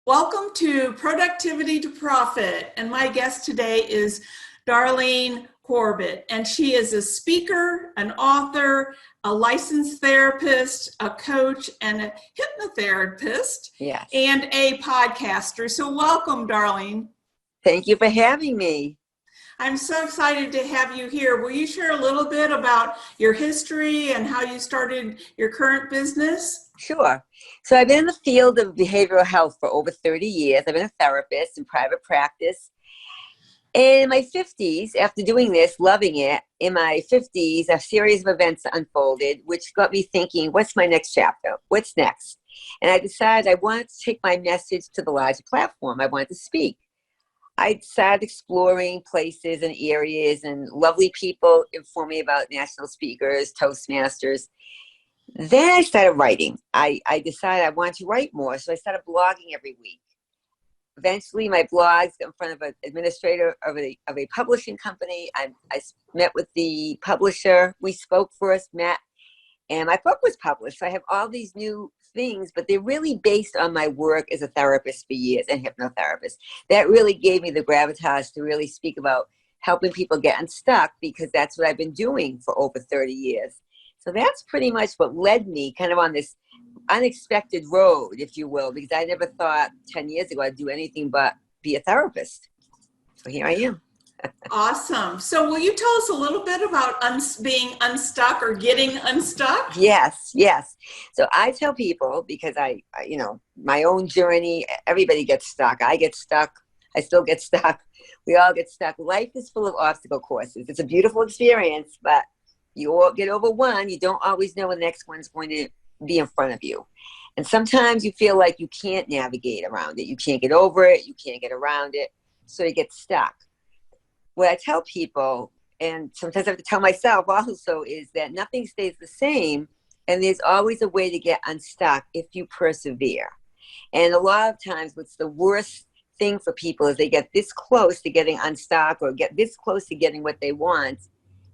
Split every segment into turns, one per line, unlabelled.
Welcome to Productivity to Profit, and my guest today is Darlene Corbett, and she is a speaker, an author, a licensed therapist, a coach, and a hypnotherapist,
Yes.
and a podcaster. So welcome, Darlene.
Thank you for having me.
I'm so excited to have you here. Will you share a little bit about your history and how you started your current business?
Sure. So I've been in the field of behavioral health for over 30 years. I've been a therapist in private practice. And in my 50s, after doing this, loving it, in my 50s, a series of events unfolded, which got me thinking, what's my next chapter? What's next? And I decided I wanted to take my message to the larger platform. I wanted to speak. I started exploring places and areas, and lovely people informed me about national speakers, Toastmasters. Then I started writing. I decided I wanted to write more, so I started blogging every week. Eventually, my blogs got in front of an administrator of a publishing company. I met with the publisher. We spoke first, met, and my book was published. So I have all these new things, but they're really based on my work as a therapist for years and hypnotherapist. That really gave me the gravitas to really speak about helping people get unstuck, because that's what I've been doing for over 30 years. So that's pretty much what led me kind of on this unexpected road, if you will, because I never thought 10 years ago I'd do anything but be a therapist. So here I am.
Awesome. So will you tell us a little bit about being unstuck or getting unstuck?
Yes. So I tell people, because my own journey, everybody gets stuck. I get stuck. I still get stuck. We all get stuck. Life is full of obstacle courses. It's a beautiful experience, but you all get over one. You don't always know when the next one's going to be in front of you. And sometimes you feel like you can't navigate around it. You can't get over it. You can't get around it. So you get stuck. What I tell people, and sometimes I have to tell myself also, is that nothing stays the same, and there's always a way to get unstuck if you persevere. And a lot of times what's the worst thing for people is they get this close to getting unstuck or get this close to getting what they want,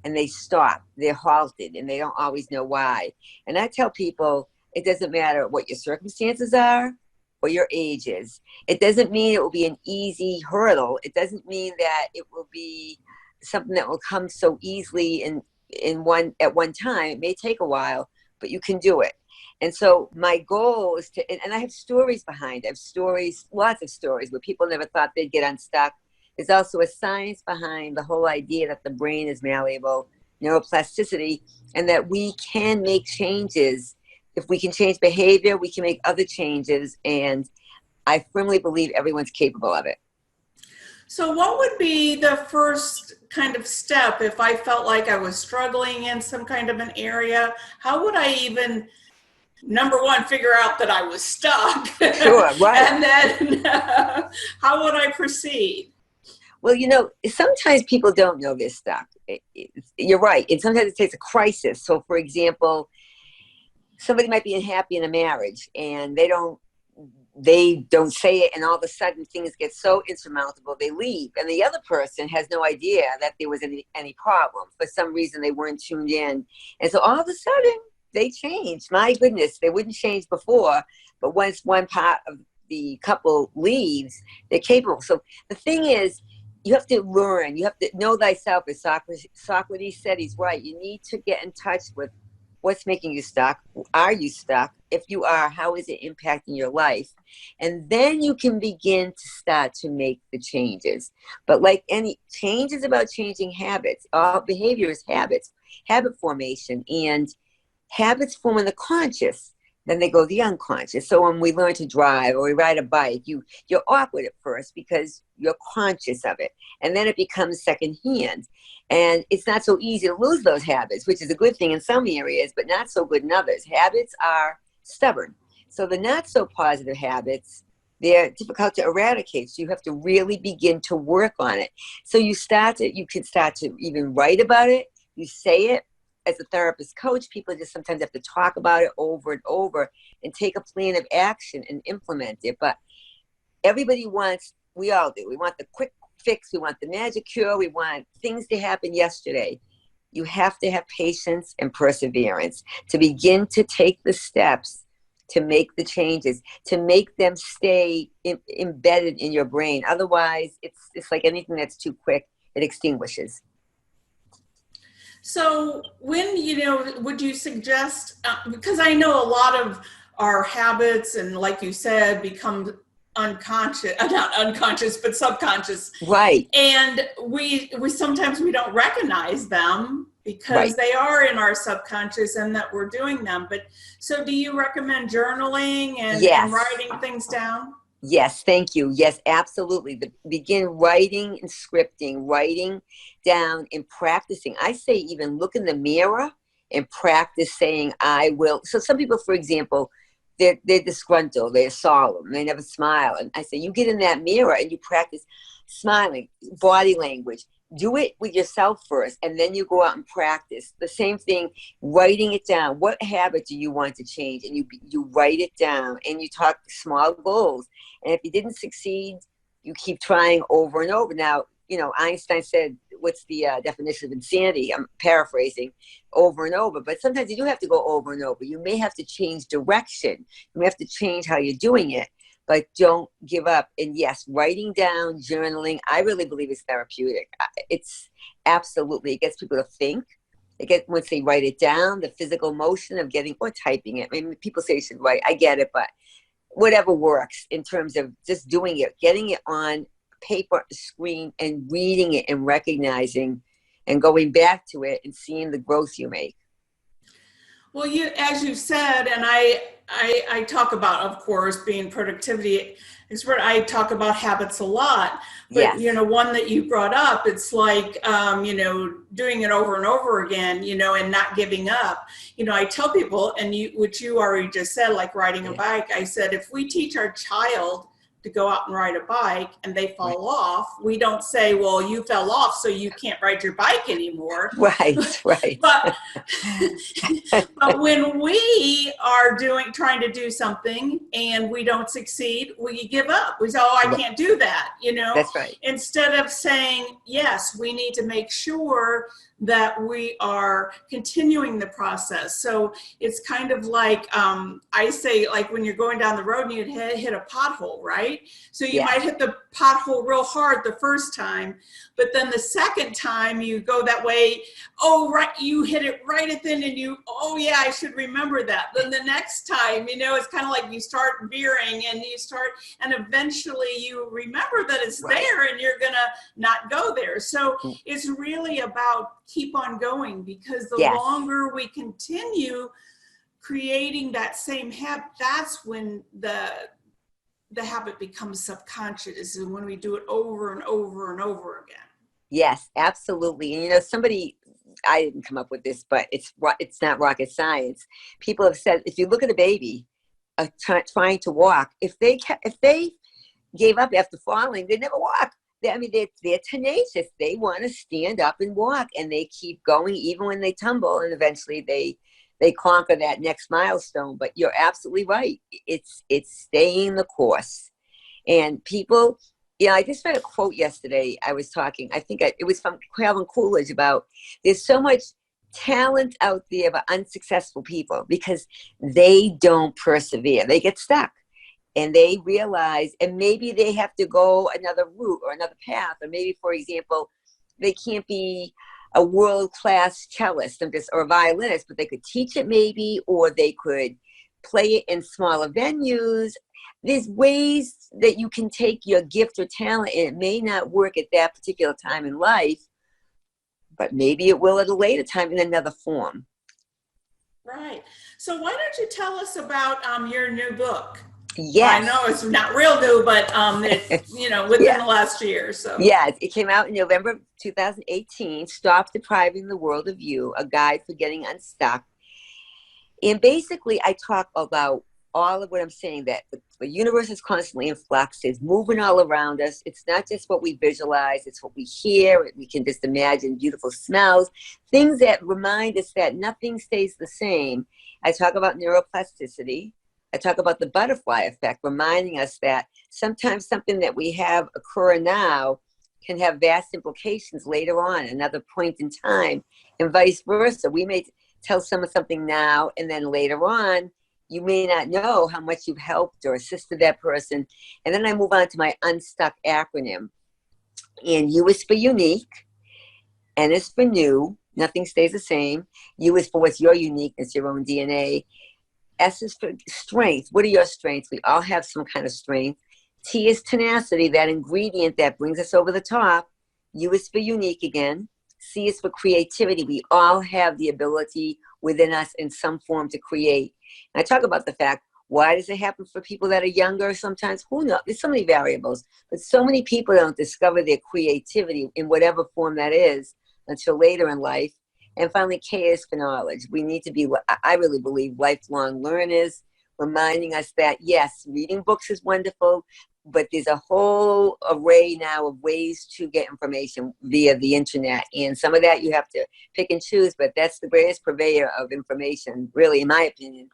and they stop. They're halted, and they don't always know why. And I tell people, it doesn't matter what your circumstances are or your age is. It doesn't mean it will be an easy hurdle. It doesn't mean that it will be something that will come so easily at one time. It may take a while, but you can do it. And so my goal is to, and I have stories behind it. I have stories, lots of stories where people never thought they'd get unstuck. There's also a science behind the whole idea that the brain is malleable, neuroplasticity, and that we can make changes. If we can change behavior, we can make other changes, and I firmly believe everyone's capable of it.
So what would be the first kind of step if I felt like I was struggling in some kind of an area? How would I even, number one, figure out that I was stuck?
Sure, right.
And then how would I proceed?
Well, sometimes people don't know they're stuck. You're right. And sometimes it takes a crisis. So, for example, somebody might be unhappy in a marriage and they don't say it, and all of a sudden things get so insurmountable they leave, and the other person has no idea that there was any problem. For some reason they weren't tuned in, and so all of a sudden they changed. My goodness, they wouldn't change before, but once one part of the couple leaves, they're capable. So the thing is, you have to learn, you have to know thyself. As Socrates said, he's right. You need to get in touch with what's making you stuck. Are you stuck? If you are, how is it impacting your life? And then you can begin to start to make the changes. But like any change is about changing habits. All behavior is habits, habit formation, and habits form in the conscious. Then they go the unconscious. So when we learn to drive or we ride a bike, you're awkward at first because you're conscious of it. And then it becomes secondhand. And it's not so easy to lose those habits, which is a good thing in some areas, but not so good in others. Habits are stubborn. So the not so positive habits, they're difficult to eradicate. So you have to really begin to work on it. So you can start to even write about it. You say it. As a therapist coach, people just sometimes have to talk about it over and over and take a plan of action and implement it. But everybody we all do. We want the quick fix. We want the magic cure. We want things to happen yesterday. You have to have patience and perseverance to begin to take the steps to make the changes, to make them stay embedded in your brain. Otherwise, it's like anything that's too quick, it extinguishes.
So when, would you suggest, because I know a lot of our habits and like you said, become unconscious, not unconscious, but subconscious.
Right.
And we sometimes we don't recognize them because they are in our subconscious and that we're doing them. But so do you recommend journaling and writing things down?
Yes, thank you. Yes, absolutely. Begin writing and scripting, writing down and practicing. I say even look in the mirror and practice saying, I will. So some people, for example, they're disgruntled, they're solemn, they never smile. And I say, you get in that mirror and you practice smiling, body language. Do it with yourself first, and then you go out and practice. The same thing, writing it down. What habit do you want to change? And you write it down, and you talk small goals. And if you didn't succeed, you keep trying over and over. Now, Einstein said, what's the definition of insanity? I'm paraphrasing, over and over. But sometimes you do have to go over and over. You may have to change direction. You may have to change how you're doing it. But don't give up. And yes, writing down, journaling, I really believe it's therapeutic. It's absolutely, it gets people to think. Once they write it down, the physical motion of getting or typing it. I mean, people say you should write. I get it, but whatever works in terms of just doing it, getting it on paper, screen, and reading it and recognizing and going back to it and seeing the growth you make.
Well, as you said, and I talk about, of course, being productivity expert. I talk about habits a lot, but one that you brought up, it's like, doing it over and over again, and not giving up. I tell people, and which you already just said, like riding a bike. I said, if we teach our child to go out and ride a bike and they fall off, we don't say, well, you fell off, so you can't ride your bike anymore.
Right.
but when we are trying to do something and we don't succeed, we give up. We say, oh, I can't do that,
That's right.
Instead of saying, yes, we need to make sure that we are continuing the process. So it's kind of like, I say, like when you're going down the road and you hit a pothole, right? So you might hit the pothole real hard the first time, but then the second time you go that way, you hit it right at the end and I should remember that. Then the next time, it's kind of like you start veering and and eventually you remember that it's there and you're gonna not go there. So it's really about keep on going, because the longer we continue creating that same habit, that's when the habit becomes subconscious, is when we do it over and over and over again.
Yes, absolutely. And I didn't come up with this, but it's not rocket science. People have said, if you look at a baby trying to walk, if they gave up after falling, they never walk. They're tenacious. They want to stand up and walk, and they keep going even when they tumble, and eventually they conquer that next milestone. But you're absolutely right. It's staying the course. And people, I just read a quote yesterday. I was talking, I think it was from Calvin Coolidge, about there's so much talent out there but unsuccessful people because they don't persevere. They get stuck. And they realize, and maybe they have to go another route or another path. Or maybe, for example, they can't be a world-class cellist or a violinist, but they could teach it maybe, or they could play it in smaller venues. There's ways that you can take your gift or talent, and it may not work at that particular time in life, but maybe it will at a later time in another form.
Right. So why don't you tell us about your new book?
Yes.
I know it's not real new, but it's, within the last year. So
yeah, it came out in November of 2018. Stop Depriving the World of You: A Guide for Getting Unstuck. And basically, I talk about all of what I'm saying, that the universe is constantly in flux. It's moving all around us. It's not just what we visualize. It's what we hear. We can just imagine beautiful smells, things that remind us that nothing stays the same. I talk about neuroplasticity. I talk about the butterfly effect, reminding us that sometimes something that we have occur now can have vast implications later on, another point in time, and vice versa. We may tell someone something now, and then later on, you may not know how much you've helped or assisted that person. And then I move on to my Unstuck acronym. And U is for unique, N is for new, nothing stays the same. U is for what's your uniqueness, your own DNA. S is for strength. What are your strengths? We all have some kind of strength. T is tenacity, that ingredient that brings us over the top. U is for unique again. C is for creativity. We all have the ability within us in some form to create. And I talk about the fact, why does it happen for people that are younger sometimes? Who knows? There's so many variables. But so many people don't discover their creativity in whatever form that is until later in life. And finally, K is for knowledge. We need to be, I really believe, lifelong learners, reminding us that, yes, reading books is wonderful, but there's a whole array now of ways to get information via the internet. And some of that you have to pick and choose, but that's the greatest purveyor of information, really, in my opinion,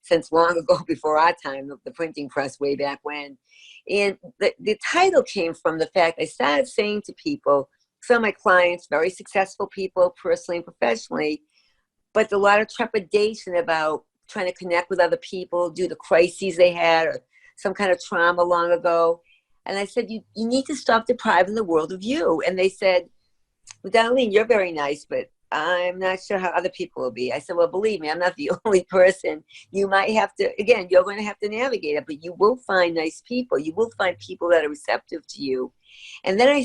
since long ago before our time, the printing press way back when. And the title came from the fact I started saying to people, some of my clients, very successful people, personally and professionally, but a lot of trepidation about trying to connect with other people due to crises they had or some kind of trauma long ago. And I said, you need to stop depriving the world of you. And they said, well, Darlene, you're very nice, but I'm not sure how other people will be. I said, well, believe me, I'm not the only person. You might have to, again, you're going to have to navigate it, but you will find nice people. You will find people that are receptive to you. And then I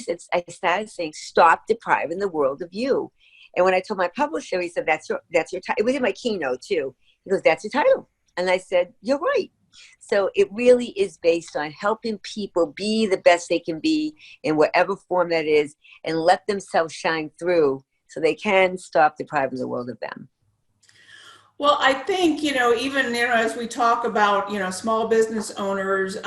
started saying, stop depriving the world of you. And when I told my publisher, he said, that's your title. It was in my keynote too. He goes, that's your title. And I said, you're right. So it really is based on helping people be the best they can be in whatever form that is and let themselves shine through so they can stop depriving the world of them.
Well, I think, even, as we talk about, small business owners,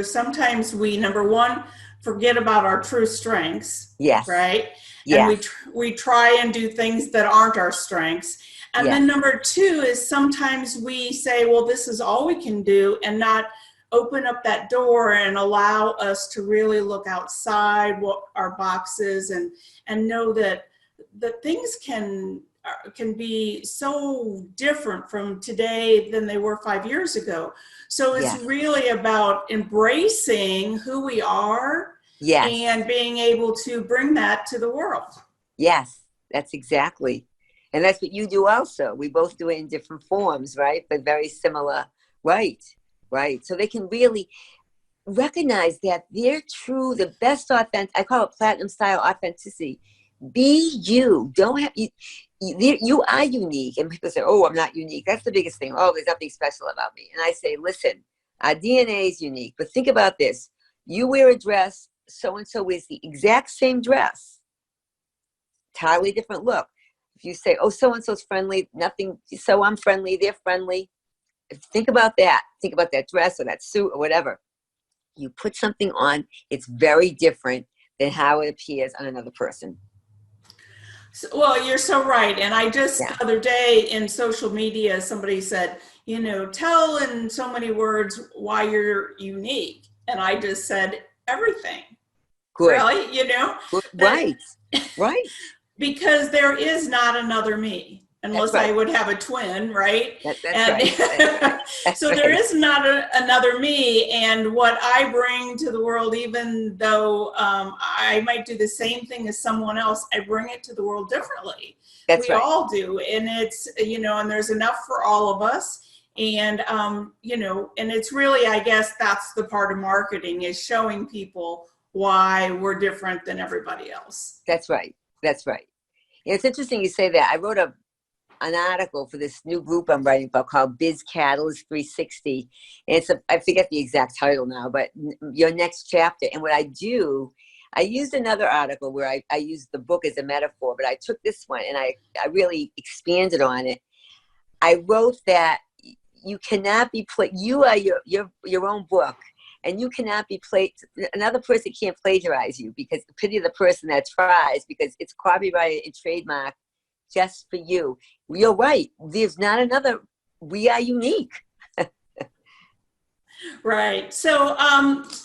sometimes we, number one, forget about our true strengths.
Yes.
Right.
Yes.
And we try and do things that aren't our strengths. And
yes.
then number two is sometimes we say, well, this is all we can do, and not open up that door and allow us to really look outside what our boxes and know that things can be so different from today than they were 5 years ago. So it's really about embracing who we are and being able to bring that to the world.
Yes, that's exactly. And that's what you do also. We both do it in different forms, right? But very similar. Right. So they can really recognize that they're true, the best authentic, I call it platinum style authenticity. Be you. Don't have you are unique. And people say, oh, I'm not unique. That's the biggest thing. Oh, there's nothing special about me. And I say, listen, our DNA is unique. But think about this. You wear a dress, so-and-so wears the exact same dress. Entirely different look. If you say, oh, so-and-so's friendly, nothing, so I'm friendly, they're friendly. Think about that. Think about that dress or that suit or whatever. You put something on, it's very different than how it appears on another person.
Well, you're so right. And I just the other day in social media, somebody said, tell in so many words why you're unique. And I just said, everything.
Good.
Really,
Right.
Because there is not another me, unless I would have a twin, right?
That's right.
So there is not another me, and what I bring to the world, even though I might do the same thing as someone else, I bring it to the world differently. We all do, and it's and there's enough for all of us. And and it's really, I guess that's the part of marketing, is showing people why we're different than everybody else.
That's right. It's interesting you say that. I wrote an article for this new group I'm writing about called Biz Catalyst 360. And I forget the exact title now, but your next chapter. And what I do, I used another article where I used the book as a metaphor, but I took this one and I really expanded on it. I wrote that you cannot be you are your own book. And you cannot be another person can't plagiarize you, because the pity of the person that tries, because it's copyrighted and trademarked just for you. You're right. There's not another. We are unique.
Right. So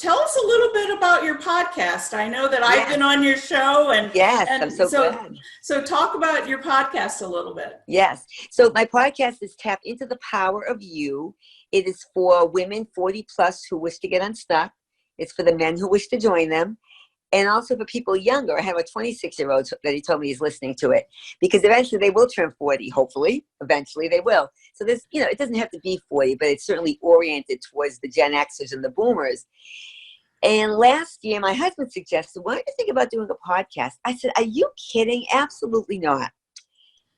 tell us a little bit about your podcast. I know that I've
Yes.
been on your show
Yes, I'm
and
so glad.
so talk about your podcast a little bit.
Yes. So my podcast is Tap into the Power of You. It is for women 40 plus who wish to get unstuck. It's for the men who wish to join them. And also for people younger. I have a 26-year-old that he told me he's listening to it because eventually they will turn 40, hopefully. Eventually they will. So this, it doesn't have to be 40, but it's certainly oriented towards the Gen Xers and the boomers. And last year, my husband suggested, why don't you think about doing a podcast? I said, are you kidding? Absolutely not.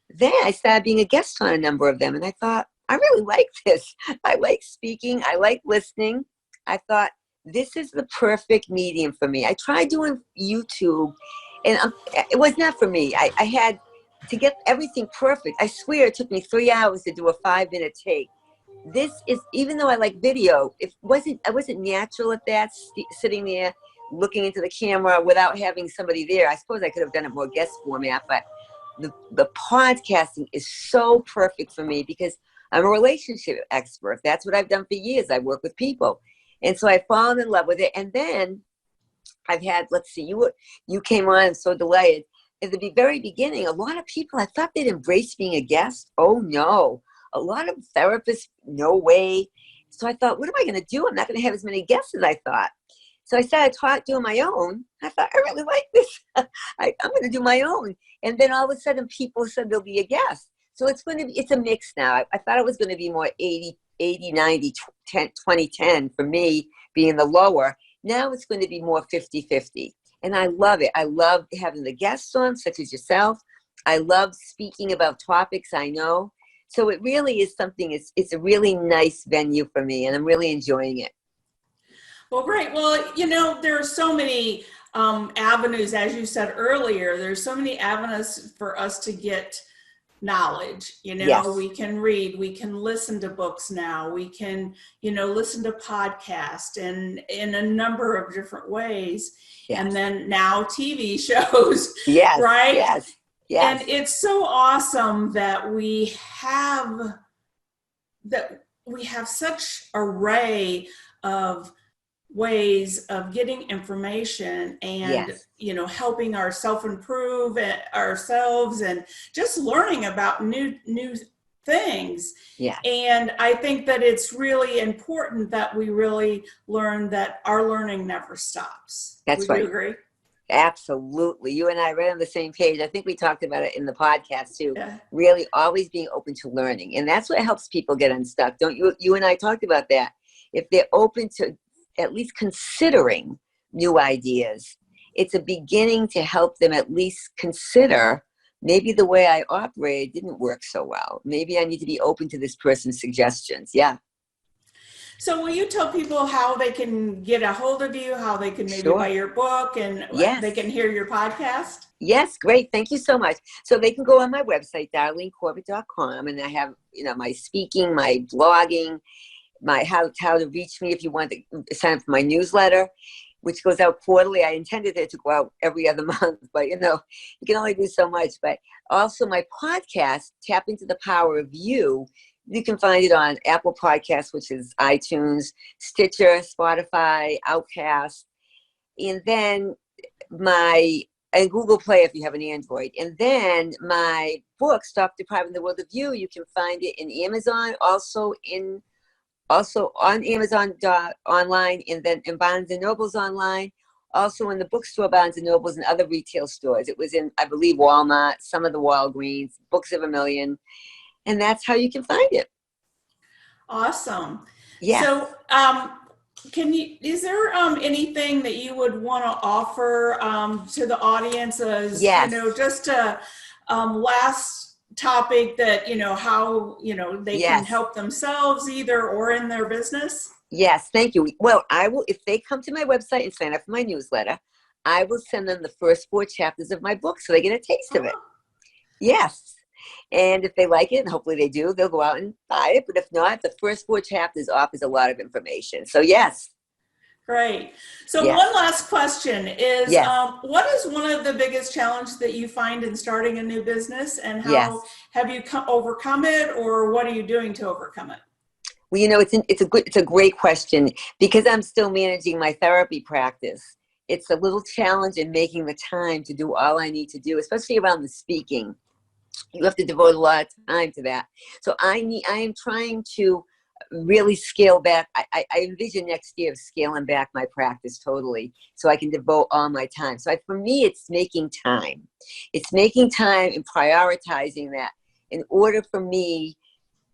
Then I started being a guest on a number of them. And I thought, I really like this. I like speaking. I like listening. I thought, this is the perfect medium for me. I tried doing YouTube, and it was not for me. I had to get everything perfect. I swear it took me 3 hours to do a 5-minute take. This is, even though I like video, I wasn't natural at that, sitting there looking into the camera without having somebody there. I suppose I could have done it more guest format, but the podcasting is so perfect for me because I'm a relationship expert. That's what I've done for years. I work with people. And so I've fallen in love with it. And then I've had, let's see, you came on, I'm so delighted. At the very beginning, a lot of people, I thought they'd embrace being a guest. Oh, no. A lot of therapists, no way. So I thought, what am I going to do? I'm not going to have as many guests as I thought. So I started doing my own. I thought, I really like this. I'm going to do my own. And then all of a sudden, people said there'll be a guest. So it's a mix now. I thought it was going to be more 80, 90, 2010 for me being the lower. Now it's going to be more 50-50. And I love it. I love having the guests on, such as yourself. I love speaking about topics I know. So it really is something, it's a really nice venue for me, and I'm really enjoying it.
Well, great. Well, there are so many avenues, as you said earlier, there's so many avenues for us to get knowledge.
Yes.
We can read, we can listen to books now, we can, listen to podcasts and in a number of different ways.
Yes.
And then now TV shows,
yes.
right?
Yes. Yes.
And it's so awesome that we have such array of ways of getting information and
yes.
Helping ourselves improve ourselves and just learning about new things.
Yeah.
And I think that it's really important that we really learn that our learning never stops.
That's
Would
right.
you agree?
Absolutely. You and I are right on the same page. I think we talked about it in the podcast too.
Yeah.
Really always being open to learning. And that's what helps people get unstuck. Don't you? You and I talked about that. If they're open to at least considering new ideas, it's a beginning to help them at least consider, maybe the way I operate didn't work so well. Maybe I need to be open to this person's suggestions. Yeah.
So will you tell people how they can get a hold of you, how they can maybe buy your book, and they can hear your podcast?
Yes, great. Thank you so much. So they can go on my website, darlenecorbett.com, and I have, my speaking, my blogging, my how to reach me if you want to sign up for my newsletter, which goes out quarterly. I intended it to go out every other month, but you can only do so much. But also my podcast, Tap into the Power of You. You can find it on Apple Podcasts, which is iTunes, Stitcher, Spotify, Outcast, and then and Google Play if you have an Android. And then my book, Stop Depriving the World of You, you can find it in Amazon, also on Amazon online, and then in Barnes and Noble's online, also in the bookstore Barnes and Noble's and other retail stores. It was in, I believe, Walmart, some of the Walgreens, Books of a Million. And that's how you can find it.
Awesome.
Yeah.
So, is there anything that you would want to offer to the audience as, just a last topic that, how, they can help themselves either or in their business?
Yes. Thank you. Well, I will, if they come to my website and sign up for my newsletter, I will send them the first 4 chapters of my book so they get a taste of it. Yes. And if they like it, and hopefully they do, they'll go out and buy it. But if not, the first 4 chapters offers a lot of information. So yes.
Great. So one last question is, what is one of the biggest challenges that you find in starting a new business, and how have you overcome it, or what are you doing to overcome it?
Well, it's a great question because I'm still managing my therapy practice. It's a little challenge in making the time to do all I need to do, especially around the speaking. You have to devote a lot of time to that. So I am trying to really scale back. I envision next year of scaling back my practice totally so I can devote all my time. So for me, it's making time. It's making time and prioritizing that in order for me,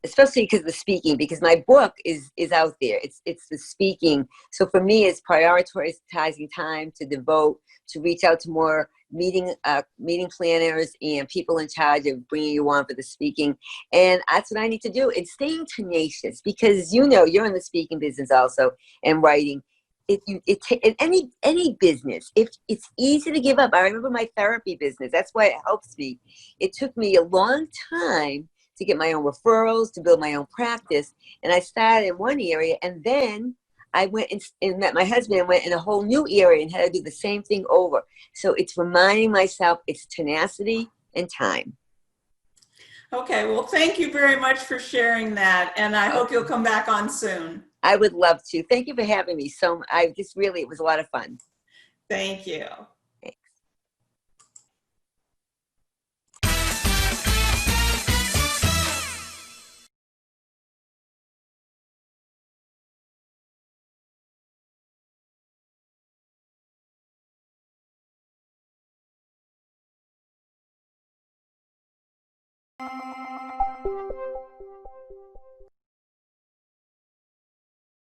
especially because of the speaking, because my book is out there. It's the speaking. So for me, it's prioritizing time to devote to reach out to more meeting planners and people in charge of bringing you on for the speaking. And that's what I need to do. And staying tenacious, because you're in the speaking business also and writing. In any business, if it's easy to give up. I remember my therapy business. That's why it helps me. It took me a long time to get my own referrals, to build my own practice. And I started in one area, and then I went and met my husband and went in a whole new area and had to do the same thing over. So it's reminding myself it's tenacity and time.
Okay, well, thank you very much for sharing that. And I hope you'll come back on soon.
I would love to. Thank you for having me. It was a lot of fun.
Thank you.
Thanks.